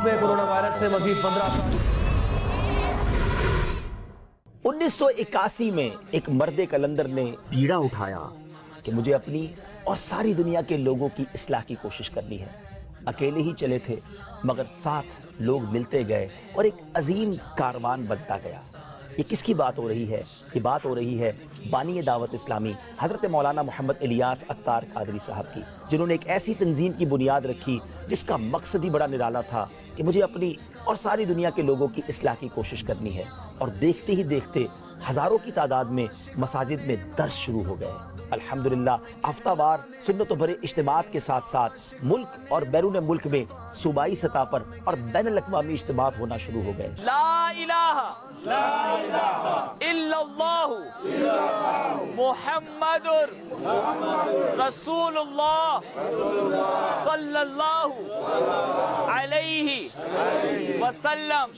में corona virus से मजीद 1981 में एक मर्द कलंदर ने बीड़ा उठाया कि मुझे अपनी और सारी दुनिया के लोगों की इस्लाह की कोशिश करनी है। अकेले ही चले थे मगर साथ लोग मिलते गए और एक अजीम कारवान बनता गया। ये किसकी बात हो रही है? ये बात हो रही है बानी दावत इस्लामी हज़रत मौलाना मोहम्मद इलियास अत्तार कादरी साहब की, जिन्होंने एक ऐसी तंजीम की बुनियाद रखी जिसका मकसद ही बड़ा निराला था कि मुझे अपनी और सारी दुनिया के लोगों की इस्लाह की कोशिश करनी है। और देखते ही देखते हज़ारों की तादाद में मसाजिद में दर्स शुरू हो गए। अल्हम्दुलिल्लाह हफ्तावार सुन्नतों भरे इज्तिमात के साथ साथ मुल्क और बैरून मुल्क में सूबाई सतह पर और बैनुल अक़वामी इज्तिमात होना शुरू हो गए। ला इलाहा इल्लल्लाहु मुहम्मदुर रसूलुल्लाह सल्लल्लाहु अलैहि वसल्लम।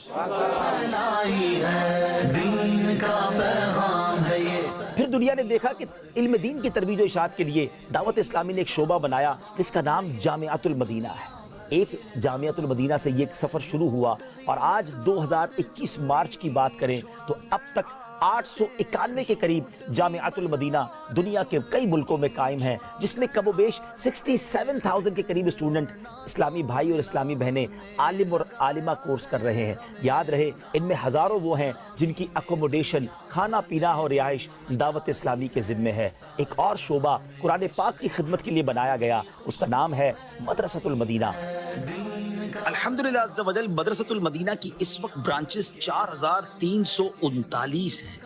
फिर दुनिया ने देखा कि इल्म दीन की तरबीज और इशाअत के लिए दावत इस्लामी ने एक शोबा बनाया जिसका नाम जामिअतुल मदीना है। एक जामिअतुल मदीना से ये सफ़र शुरू हुआ और आज 2021 मार्च की बात करें तो अब तक 891 के करीब जामिअतुल मदीना दुनिया के कई मुल्कों में कायम है, जिसमें कमोबेश 67,000 के करीब स्टूडेंट इस्लामी भाई और इस्लामी बहनें आलिम और आलिमा कोर्स कर रहे हैं। याद रहे इनमें हज़ारों वो हैं जिनकी अकोमोडेशन, खाना पीना और रिहाइश दावत इस्लामी के ज़िम्मे है। एक और शोबा कुरान पाक की खिदमत के लिए बनाया गया, उसका नाम है मदरसतुल मदीना। अल्हम्दुलिल्लाह अज़्ज़ा वजल मदरसतुल मदीना की इस वक्त ब्रांचेस 4,339 हैं।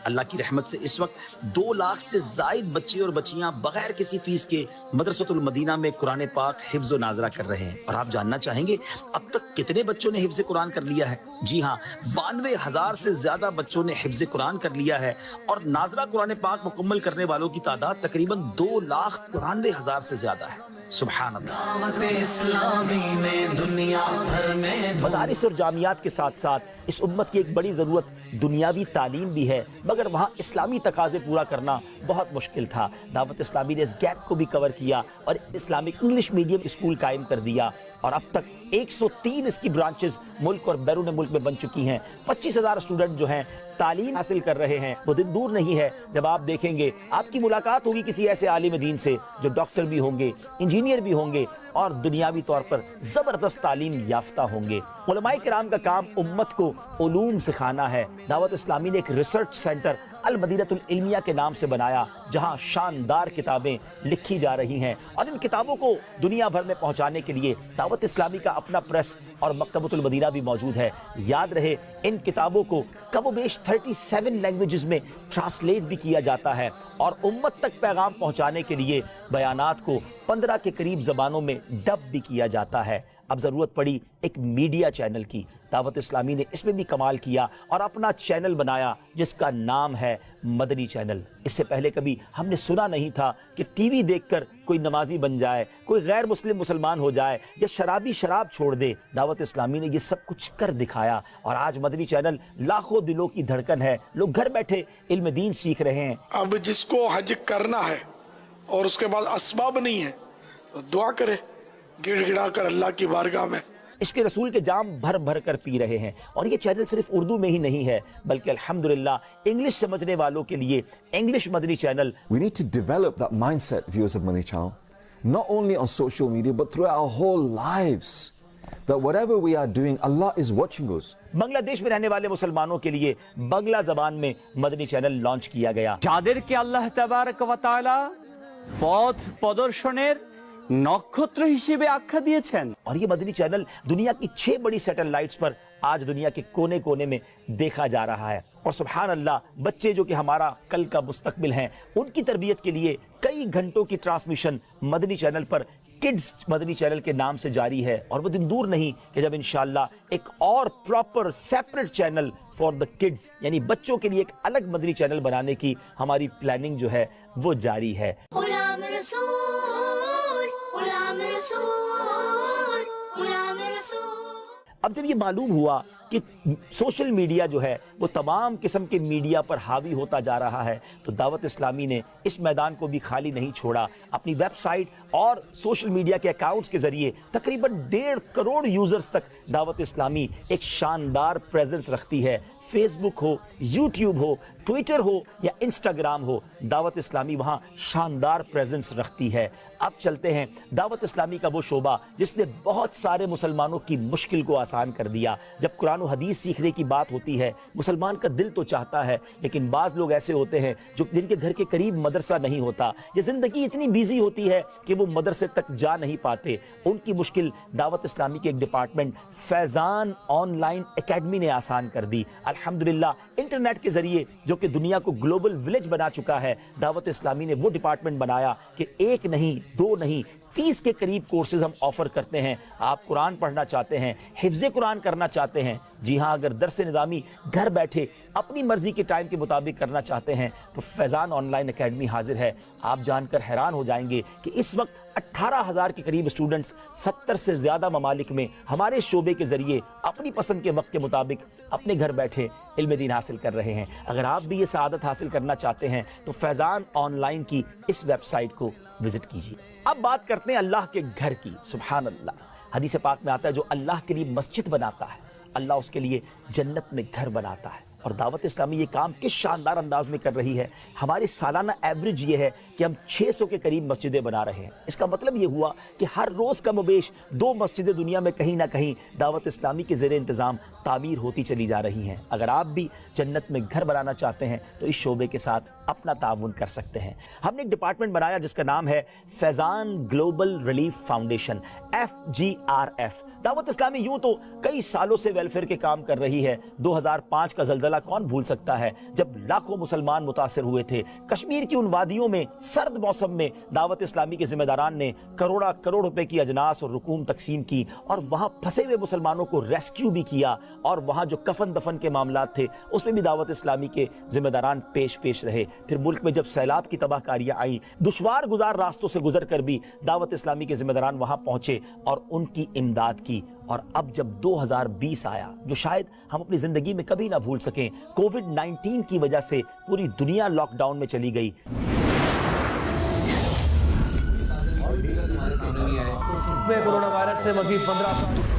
अल्लाह की रहमत से इस वक्त 2 लाख से ज़ायद बच्चे और बच्चियां बगैर किसी फीस के मदरसतुल मदीना में कुरान पाक हिफ्ज़ व नाज़रा कर रहे हैं। और आप जानना चाहेंगे अब तक कितने बच्चों ने हिफ्ज़ कुरान कर लिया है? जी हाँ, 92,000 से ज्यादा बच्चों ने हिफ्ज़ कुरान कर लिया है और नाज़रा कुरान पाक मुकम्मल करने वालों की तादाद तकरीबन 2,93,000 से ज्यादा है। सुभान अल्लाह। मदारिस और जामियात के साथ साथ इस उम्मत की एक बड़ी ज़रूरत दुनियावी तालीम भी है, मगर वहाँ इस्लामी तकाज़े पूरा करना बहुत मुश्किल था। दावत इस्लामी ने इस गैप को भी कवर किया और इस्लामिक इंग्लिश मीडियम स्कूल कायम कर दिया और अब तक 103 इसकी ब्रांचेस मुल्क और बैरून मुल्क में बन चुकी हैं। 25,000 स्टूडेंट जो हैं तालीम हासिल कर रहे हैं। वो दिन दूर नहीं है जब आप देखेंगे, आपकी मुलाकात होगी किसी ऐसे आलिम दीन से जो डॉक्टर भी होंगे, इंजीनियर भी होंगे और दुनियावी तौर पर ज़बरदस्त तालीम याफ्ता होंगे। उलमाए किराम का काम उम्मत को उलूम सिखाना है। दावत इस्लामी ने एक रिसर्च सेंटर अल मदीनतुल इल्मिया के नाम से बनाया, जहां शानदार किताबें लिखी जा रही हैं और इन किताबों को दुनिया भर में पहुंचाने के लिए दावत इस्लामी का अपना प्रेस और मकतबतुल मदीना भी मौजूद है। याद रहे इन किताबों को कमोबेश 37 लैंग्वेजेस में ट्रांसलेट भी किया जाता है और उम्मत तक पैगाम पहुंचाने के लिए बयानात को 15 के करीब ज़बानों में डब भी किया जाता है। अब ज़रूरत पड़ी एक मीडिया चैनल की। दावत इस्लामी ने इसमें भी कमाल किया और अपना चैनल बनाया जिसका नाम है मदनी चैनल। इससे पहले कभी हमने सुना नहीं था कि टीवी देखकर कोई नमाजी बन जाए, कोई गैर मुस्लिम मुसलमान हो जाए या शराबी शराब छोड़ दे। दावत इस्लामी ने ये सब कुछ कर दिखाया और आज मदनी चैनल लाखों दिलों की धड़कन है। लोग घर बैठे इल्म दीन सीख रहे हैं। अब जिसको हज करना है और उसके बाद असबाब नहीं है तो दुआ करे गिड़गिड़ा कर अल्लाह की बारगाह में। इसके रसूल के जाम भर भर कर पी रहे हैं और ये चैनल सिर्फ उर्दू में ही नहीं है बल्कि अल्हम्दुलिल्लाह इंग्लिश समझने वालों के लिए English Madani channel. We need to develop that mindset, viewers of Madani Channel, not only on social media but throughout our whole lives, that whatever we are doing, Allah is watching us. Bangladesh में रहने वाले मुसलमानों के लिए बांग्ला जबान में Madani channel launch किया गया। যাদেরকে আল্লাহ তাবারক ওয়া তাআলা পথ প্রদর্শনের नक्षत्र हिसेबे आख्या दिएछेन। और ये मदनी चैनल दुनिया की 6 बड़ी सैटेलाइट्स पर आज दुनिया के कोने कोने में देखा जा रहा है। और सुभान अल्लाह, बच्चे जो कि हमारा कल का मुस्तकबिल हैं, उनकी तरबियत के लिए कई घंटों की ट्रांसमिशन मदनी चैनल पर किड्स मदनी चैनल के नाम से जारी है। और वो दिन दूर नहीं कि जब इंशाअल्लाह एक और proper separate channel for the kids यानी बच्चों के लिए एक अलग मदनी चैनल बनाने की हमारी प्लानिंग जो है वो जारी है। اب جب یہ معلوم ہوا کہ سوشل میڈیا جو ہے وہ تمام قسم کے میڈیا پر حاوی ہوتا جا رہا ہے، تو دعوت اسلامی نے اس میدان کو بھی خالی نہیں چھوڑا. اپنی ویب سائٹ اور سوشل میڈیا کے اکاؤنٹس کے ذریعے تقریباً 1.5 کروڑ یوزرز تک دعوت اسلامی ایک شاندار پریزنس رکھتی ہے. فیس بک ہو، یوٹیوب ہو، ٹویٹر ہو یا انسٹاگرام ہو، دعوت اسلامی وہاں شاندار پریزنس رکھتی ہے. اب چلتے ہیں دعوت اسلامی کا وہ شعبہ جس نے بہت سارے مسلمانوں کی مشکل کو آسان کر دیا. جب قرآن و حدیث سیکھنے کی بات ہوتی ہے، مسلمان کا دل تو چاہتا ہے، لیکن بعض لوگ ایسے ہوتے ہیں جن کے گھر کے قریب مدرسہ نہیں ہوتا، یہ زندگی اتنی بیزی ہوتی ہے کہ وہ مدرسے تک جا نہیں پاتے. ان کی مشکل دعوت اسلامی کے ایک department Faizan on line academy نے آسان کر دی. الحمدللہ انٹرنیٹ کے ذریعے جو کہ دنیا کو گلوبل ولیج بنا چکا ہے، دعوت اسلامی نے وہ ڈپارٹمنٹ بنایا کہ 1 نہیں 2 نہیں 30 کے قریب کورسز ہم آفر کرتے ہیں. آپ قرآن پڑھنا چاہتے ہیں، حفظ قرآن کرنا چاہتے ہیں، جی ہاں اگر درس نظامی گھر بیٹھے اپنی مرضی کے ٹائم کے مطابق کرنا چاہتے ہیں تو فیضان آن لائن اکیڈمی حاضر ہے. آپ جان کر حیران ہو جائیں گے کہ اس وقت 18,000 کے قریب اسٹوڈنٹس 70 سے زیادہ ممالک میں ہمارے شعبے کے ذریعے اپنی پسند کے وقت کے مطابق اپنے گھر بیٹھے علم دین حاصل کر رہے ہیں. اگر آپ بھی یہ سعادت حاصل کرنا چاہتے ہیں تو فیضان آن لائن کی اس ویب سائٹ کو وزٹ کیجیے. اب بات کرتے ہیں اللہ کے گھر کی. سبحان اللہ، حدیث پاک میں آتا ہے جو اللہ کے لیے مسجد بناتا ہے اللہ اس کے لیے جنت میں گھر بناتا ہے. اور دعوت اسلامی یہ کام کس شاندار انداز میں کر رہی ہے. ہماری سالانہ ایوریج یہ ہے کہ ہم 600 کے قریب مسجدیں بنا رہے ہیں. اس کا مطلب یہ ہوا کہ ہر روز کم و بیش 2 مسجدیں دنیا میں کہیں نہ کہیں دعوت اسلامی کے زیر انتظام تعمیر ہوتی چلی جا رہی ہیں. اگر آپ بھی جنت میں گھر بنانا چاہتے ہیں تو اس شعبے کے ساتھ اپنا تعاون کر سکتے ہیں. ہم نے ایک ڈپارٹمنٹ بنایا جس کا نام ہے فیضان گلوبل ریلیف فاؤنڈیشن، FGRF. دعوت اسلامی یوں تو کئی سالوں سے ویلفیئر کے کام کر رہی ہے. 2005 کا زلزلہ کون بھول سکتا ہے جب لاکھوں مسلمان متاثر ہوئے تھے. کشمیر کی ان وادیوں میں سرد موسم میں دعوت اسلامی کے ذمہ داران نے کروڑ روپے کی اجناس اور رقوم تقسیم کی اور وہاں پھنسے ہوئے مسلمانوں کو ریسکیو بھی کیا. اور وہاں جو کفن دفن کے معاملات تھے اس میں بھی دعوت اسلامی کے ذمہ داران پیش رہے. پھر ملک میں جب سیلاب کی تباہ کاریاں آئیں، دشوار گزار راستوں سے گزر کر بھی دعوت اسلامی کے ذمہ داران وہاں پہنچے اور ان کی امداد کی. اور اب جب 2020 آیا جو شاید ہم اپنی زندگی میں کبھی نہ بھول سکیں، کووڈ-19 کی وجہ سے پوری دنیا لاک ڈاؤن میں چلی گئی. کورونا وائرس سے مزید 15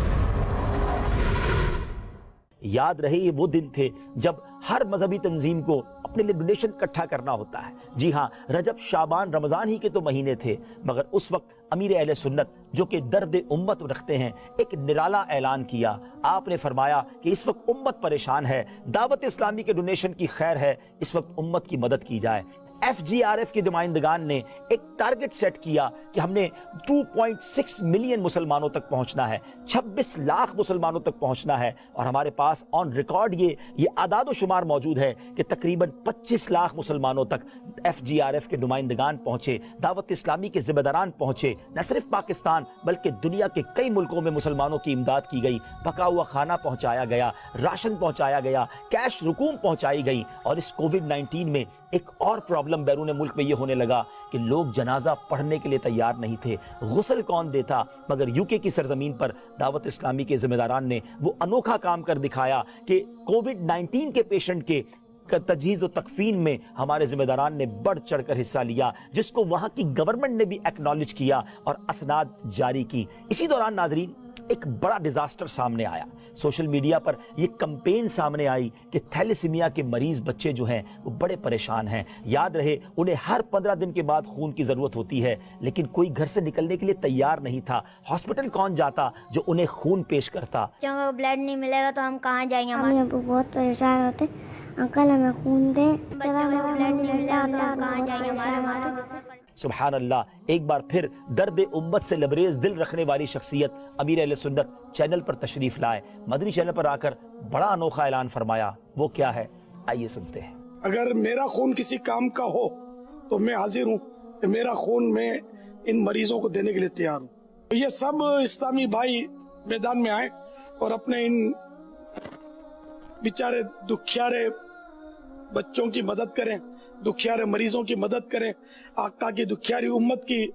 یاد رہے یہ وہ دن تھے جب ہر مذہبی تنظیم کو اپنے لیے ڈونیشن اکٹھا کرنا ہوتا ہے. جی ہاں، رجب شعبان رمضان ہی کے تو مہینے تھے، مگر اس وقت امیر اہل سنت جو کہ درد امت رکھتے ہیں ایک نرالا اعلان کیا. آپ نے فرمایا کہ اس وقت امت پریشان ہے، دعوت اسلامی کے ڈونیشن کی خیر ہے، اس وقت امت کی مدد کی جائے. FGRF کی نمائندگان نے ایک ٹارگٹ سیٹ کیا کہ ہم نے 2.6 ملین مسلمانوں تک پہنچنا ہے، 26 لاکھ مسلمانوں تک پہنچنا ہے. اور ہمارے پاس آن ریکارڈ یہ اعداد و شمار موجود ہے کہ تقریباً 25 لاکھ مسلمانوں تک FGRF کے نمائندگان پہنچے، دعوت اسلامی کے ذمہ داران پہنچے. نہ صرف پاکستان بلکہ دنیا کے کئی ملکوں میں مسلمانوں کی امداد کی گئی، پکا ہوا کھانا پہنچایا گیا، راشن پہنچایا گیا، کیش رقوم پہنچائی گئی. اور اس کووڈ-19 میں ایک اور پرابلم بیرون ملک میں یہ ہونے لگا کہ لوگ جنازہ پڑھنے کے لیے تیار نہیں تھے. غسل کون دیتا؟ مگر UK کی سرزمین پر دعوت اسلامی کے ذمہ داران نے وہ انوکھا کام کر دکھایا کہ کووڈ-19 کے پیشنٹ کے تجہیز و تکفین میں ہمارے ذمہ داران نے بڑھ چڑھ کر حصہ لیا، جس کو وہاں کی گورنمنٹ نے بھی ایکنالج کیا اور اسناد جاری کی. اسی دوران ناظرین ایک بڑا ڈیزاسٹر سامنے آیا. سوشل میڈیا پر یہ کمپین سامنے آئی کہ تھیلیسیمیا کے مریض بچے جو ہیں وہ بڑے پریشان ہیں. یاد رہے انہیں ہر 15 دن کے بعد خون کی ضرورت ہوتی ہے، لیکن کوئی گھر سے نکلنے کے لیے تیار نہیں تھا. ہاسپٹل کون جاتا جو انہیں خون پیش کرتا؟ کیونکہ بلڈ نہیں ملے گا تو ہم کہاں جائیں گے؟ ہمارے ابو بہت پریشان ہوتے، انکل ہمیں خون دیں، جب ہمیں بلڈ نہیں ملتا تو ہم کہاں جائیں گے؟ ہمارے سبحان اللہ. ایک بار پھر درد امت سے لبریز دل رکھنے والی شخصیت امیر اہل سنت چینل پر تشریف لائے. مدنی چینل پر آ کر بڑا انوکھا اعلان فرمایا. وہ کیا ہے؟ آئیے سنتے ہیں. اگر میرا خون کسی کام کا ہو تو میں حاضر ہوں کہ میرا خون میں ان مریضوں کو دینے کے لیے تیار ہوں. یہ سب اسلامی بھائی میدان میں آئے اور اپنے ان بیچارے دکھیارے بچوں کی مدد کریں، دکھیارے مریضوں کی مدد کریں. آقا کی دکھیاری امت کی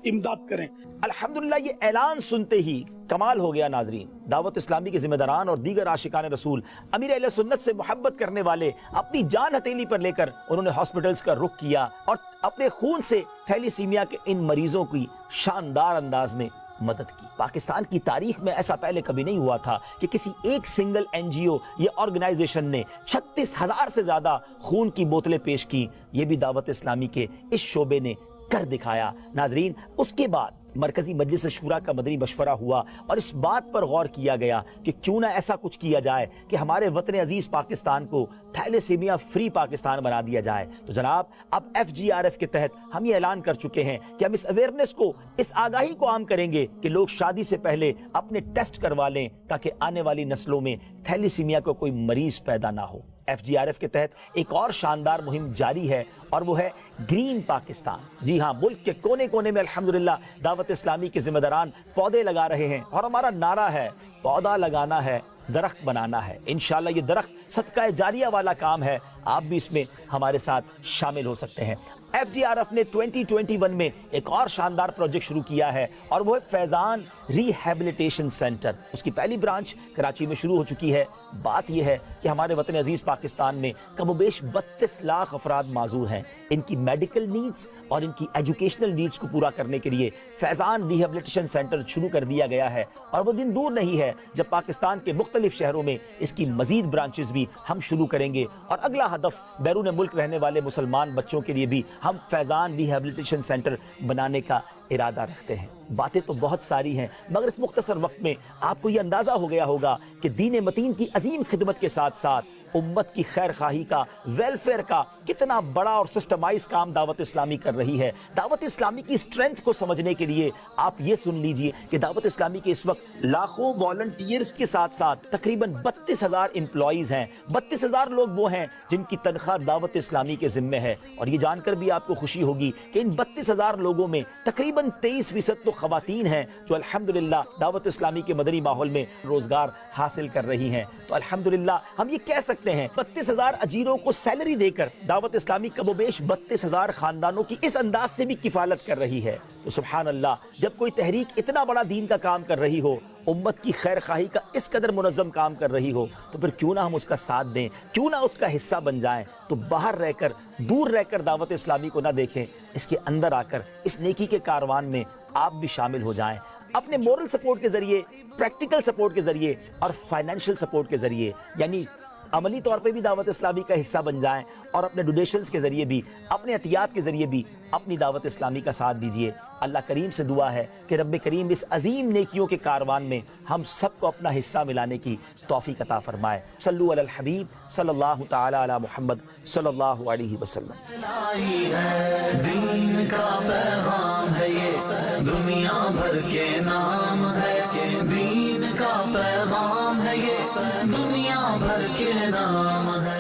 इमदाद करें। अल्हम्दुलिल्लाह ये ऐलान सुनते ही कमाल हो गया नाजरीन। दावत इस्लामी के जिम्मेदारान और दीगर आशिकान रसूल, अमीर अहले सुन्नत से मोहब्बत करने वाले अपनी जान हथेली पर लेकर उन्होंने हॉस्पिटल्स का रुख किया और अपने खून से थैलीसीमिया के इन मरीजों की शानदार अंदाज में मदद की। पाकिस्तान की तारीख में ऐसा पहले कभी नहीं हुआ था कि किसी एक सिंगल एनजीओ या ऑर्गेनाइजेशन ने 36,000 से ज्यादा खून की बोतलें पेश की। ये भी दावत इस्लामी के इस शोबे ने कर दिखाया। नाजरीन, उसके बाद मरकजी मजलिस शूरा का मदनी मशवरा हुआ और इस बात पर गौर किया गया कि क्यों ना ऐसा कुछ किया जाए कि हमारे वतन अजीज पाकिस्तान को थैलेसीमिया फ्री पाकिस्तान बना दिया जाए। तो जनाब, अब FGRF के तहत हम ये ऐलान कर चुके हैं कि हम इस अवेयरनेस को, इस आगाही को आम करेंगे कि लोग शादी से पहले अपने टेस्ट करवा लें ताकि आने वाली नस्लों में थैलेसीमिया को कोई मरीज पैदा ना हो। FGRF के तहत एक और शानदार मुहिम जारी है और वो है ग्रीन पाकिस्तान। जी हाँ, मुल्क के कोने कोने में अल्हम्दुलिल्लाह दावत इस्लामी के जिम्मेदारान पौधे लगा रहे हैं और हमारा नारा है, पौधा लगाना है, दरख्त बनाना है। इंशाल्लाह ये दरख्त सदका जारिया वाला काम है, आप भी इसमें हमारे साथ शामिल हो सकते हैं। FGRF ने 2021 में एक और शानदार प्रोजेक्ट शुरू किया है और वो है फैजान रिहैबिलिटेशन सेंटर। उसकी पहली ब्रांच कराची में शुरू हो चुकी है। बात यह है कि हमारे वतन अजीज पाकिस्तान में कमोबेश 32 लाख अफराद माजूर हैं। इनकी मेडिकल नीड्स और इनकी एजुकेशनल नीड्स को पूरा करने के लिए फैजान रिहैबिलिटेशन सेंटर शुरू कर दिया गया है और वो दिन दूर नहीं है जब पाकिस्तान के मुख्तलिफ शहरों में इसकी मजीद ब्रांचेस भी हम शुरू करेंगे। और अगला हदफ बैरून मुल्क रहने वाले मुसलमान बच्चों के लिए भी हम फैजान रिहैबिलिटेशन सेंटर बनाने का इरादा रखते हैं। बातें तो बहुत सारी हैं, मगर इस मुख्तसर वक्त में आपको ये अंदाजा हो गया होगा कि दीन मतीन की अजीम खिदमत के साथ साथ उम्मत की खैर खाही का, वेलफेयर का कितना बड़ा और सिस्टमाइज काम दावत इस्लामी कर रही है। दावत इस्लामी की स्ट्रेंथ को समझने के लिए आप ये सुन लीजिए कि दावत इस्लामी के इस वक्त लाखों वॉलंटियर्स के साथ साथ तकरीबन 32,000 एम्प्लॉइज हैं। 32,000 लोग वो हैं जिनकी तनख्वाह दावत इस्लामी के जिम्मे है। और ये जानकर भी आपको खुशी होगी कि इन 32,000 लोगों में तकरीबन 23% तो खवातीन हैं जो अल्हम्दुलिल्लाह दावत इस्लामी के मदनी माहौल में रोजगार हासिल कर रही हैं। तो अल्हम्दुलिल्लाह हम ये कह सकते हैं 32,000 अजीरों को सैलरी देकर दावत इस्लामी कमोबेश 32,000 खानदानों की इस अंदाज से भी किफालत कर रही है। तो सुभान अल्लाह, जब कोई तहरीक इतना बड़ा दीन का काम कर रही हो, उम्मत की खैर खाही का इस कदर मुनज़्ज़म काम कर रही हो, तो फिर क्यों ना हम उसका साथ दें, क्यों ना उसका हिस्सा बन जाएं। तो बाहर रहकर, दूर रहकर दावत इस्लामी को ना देखें, इसके अंदर आकर इस नेकी के कारवान में आप भी शामिल हो जाएं। अपने मोरल सपोर्ट के जरिए, प्रैक्टिकल सपोर्ट के जरिए और फाइनेंशियल सपोर्ट के जरिए, यानी अमली तौर पे भी दावत इस्लामी का हिस्सा बन जाएं और अपने डोनेशंस के जरिए भी, अपने एहतियात के जरिए भी अपनी दावत इस्लामी का साथ दीजिए। अल्लाह करीम से दुआ है कि रब्बे करीम इस अजीम नेकियों के कारवान में हम सबको अपना हिस्सा मिलाने की तौफीक अता फरमाए। सल्लु अलल हबीब सल्लल्लाहु तआला अला मुहम्मद सल्लल्लाहु अलैहि वसल्लम। दीन का पैगाम है ये, दुनिया भर के नाम है। दीन का पैगाम है ये, दुनिया भर के नाम है।